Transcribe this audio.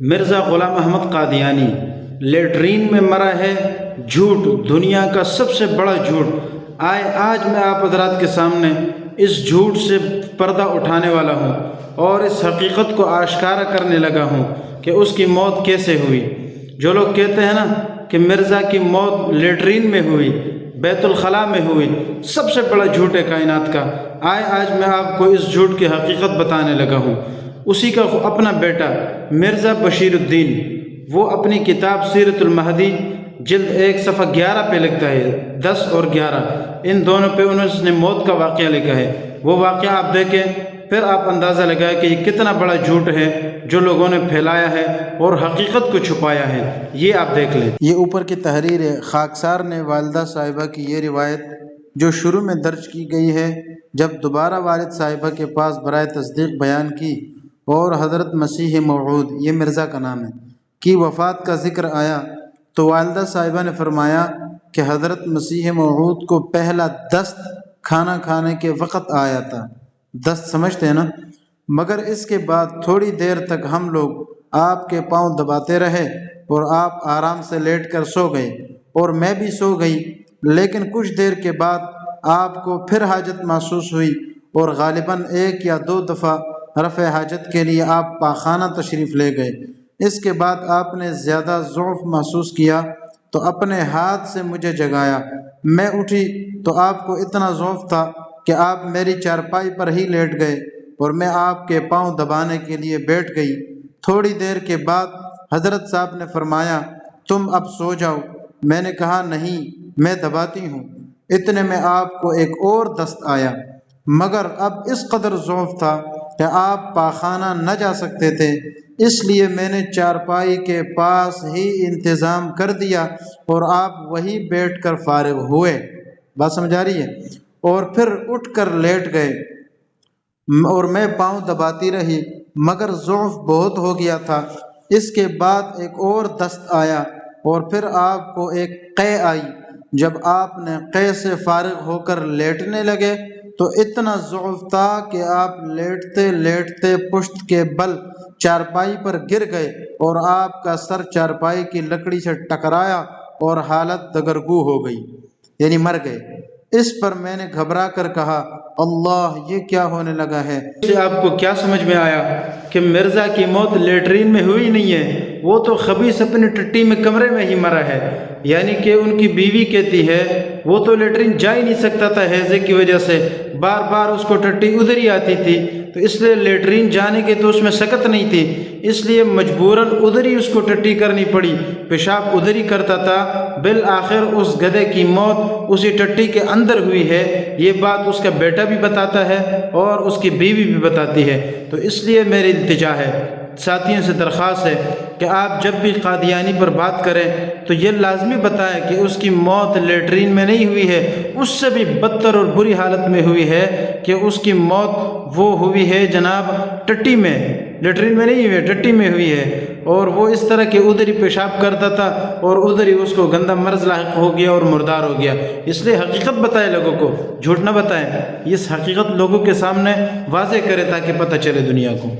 Mirza Ghulam Ahmad Qadiani latrine میں مرا ہے، جھوٹ، دنیا کا سب سے بڑا جھوٹ۔ آج میں آپ حضرات کے سامنے اس جھوٹ سے پردہ اٹھانے والا ہوں اور اس حقیقت کو آشکارا کرنے لگا ہوں کہ اس کی موت کیسے ہوئی۔ جو لوگ کہتے ہیں نا کہ مرزا کی موت لیٹرین میں ہوئی، بیت الخلاء میں ہوئی، سب سے بڑا جھوٹ ہے کائنات کا۔ آج میں آپ کو اس جھوٹ کی حقیقت بتانے لگا ہوں۔ اسی کا اپنا بیٹا مرزا بشیر الدین، وہ اپنی کتاب سیرت المہدی جلد 1 صفحہ 11 پہ لکھتا ہے، 10 اور 11 ان دونوں پہ انہوں نے موت کا واقعہ لکھا ہے۔ وہ واقعہ آپ دیکھیں، پھر آپ اندازہ لگائیں کہ یہ کتنا بڑا جھوٹ ہے جو لوگوں نے پھیلایا ہے اور حقیقت کو چھپایا ہے۔ یہ آپ دیکھ لیں۔ یہ اوپر کی تحریر ہے۔ خاکسار نے والدہ صاحبہ کی یہ روایت جو شروع میں درج کی گئی ہے، جب دوبارہ والد صاحبہ کے پاس برائے تصدیق بیان کی اور حضرت مسیح موعود، یہ مرزا کا نام ہے، کی وفات کا ذکر آیا تو والدہ صاحبہ نے فرمایا کہ حضرت مسیح موعود کو پہلا دست کھانا کھانے کے وقت آیا تھا۔ دست سمجھتے ہیں نا؟ مگر اس کے بعد تھوڑی دیر تک ہم لوگ آپ کے پاؤں دباتے رہے اور آپ آرام سے لیٹ کر سو گئے اور میں بھی سو گئی، لیکن کچھ دیر کے بعد آپ کو پھر حاجت محسوس ہوئی اور غالباً 1 یا 2 دفعہ رفع حاجت کے لیے آپ پاخانہ تشریف لے گئے۔ اس کے بعد آپ نے زیادہ ضعف محسوس کیا تو اپنے ہاتھ سے مجھے جگایا۔ میں اٹھی تو آپ کو اتنا ضعف تھا کہ آپ میری چارپائی پر ہی لیٹ گئے اور میں آپ کے پاؤں دبانے کے لیے بیٹھ گئی۔ تھوڑی دیر کے بعد حضرت صاحب نے فرمایا تم اب سو جاؤ۔ میں نے کہا نہیں، میں دباتی ہوں۔ اتنے میں آپ کو ایک اور دست آیا، مگر اب اس قدر ضعف تھا کہ آپ پاخانہ نہ جا سکتے تھے، اس لیے میں نے چارپائی کے پاس ہی انتظام کر دیا اور آپ وہی بیٹھ کر فارغ ہوئے۔ بات سمجھ آ رہی ہے؟ اور پھر اٹھ کر لیٹ گئے اور میں پاؤں دباتی رہی، مگر ضعف بہت ہو گیا تھا۔ اس کے بعد ایک اور دست آیا اور پھر آپ کو ایک قے آئی۔ جب آپ نے قے سے فارغ ہو کر لیٹنے لگے تو اتنا ضعف تھا کہ آپ لیٹتے لیٹتے پشت کے بل چارپائی پر گر گئے اور آپ کا سر چارپائی کی لکڑی سے ٹکرایا اور حالت دگرگو ہو گئی، یعنی مر گئے۔ اس پر میں نے گھبرا کر کہا اللہ، یہ کیا ہونے لگا ہے؟ اسے آپ کو کیا سمجھ میں آیا کہ مرزا کی موت لیٹرین میں ہوئی نہیں ہے، وہ تو خبیث اپنی ٹٹی میں کمرے میں ہی مرا ہے۔ یعنی کہ ان کی بیوی کہتی ہے وہ تو لیٹرین جا ہی نہیں سکتا تھا ہیضے کی وجہ سے، بار بار اس کو ٹٹی ادھر ہی آتی تھی، تو اس لیے لیٹرین جانے کے تو اس میں سکت نہیں تھی، اس لیے مجبوراً ادھر ہی اس کو ٹٹی کرنی پڑی، پیشاب ادھر ہی کرتا تھا۔ بالآخر اس گدھے کی موت اسی ٹٹی کے اندر ہوئی ہے۔ یہ بات اس کا بیٹا بھی بتاتا ہے اور اس کی بیوی بھی بتاتی ہے۔ تو اس لیے میری التجا ہے، ساتھیوں سے درخواست ہے کہ آپ جب بھی قادیانی پر بات کریں تو یہ لازمی بتائیں کہ اس کی موت لیٹرین میں نہیں ہوئی ہے، اس سے بھی بدتر اور بری حالت میں ہوئی ہے کہ اس کی موت وہ ہوئی ہے جناب ٹٹی میں، لیٹرین میں نہیں ہوئی ہے، ٹٹی میں ہوئی ہے۔ اور وہ اس طرح کہ ادھر ہی پیشاب کرتا تھا اور ادھر ہی اس کو گندا مرض لاحق ہو گیا اور مردار ہو گیا۔ اس لیے حقیقت بتائیں لوگوں کو، جھوٹ نہ بتائیں، اس حقیقت لوگوں کے سامنے واضح کرے تاکہ پتہ چلے دنیا کو۔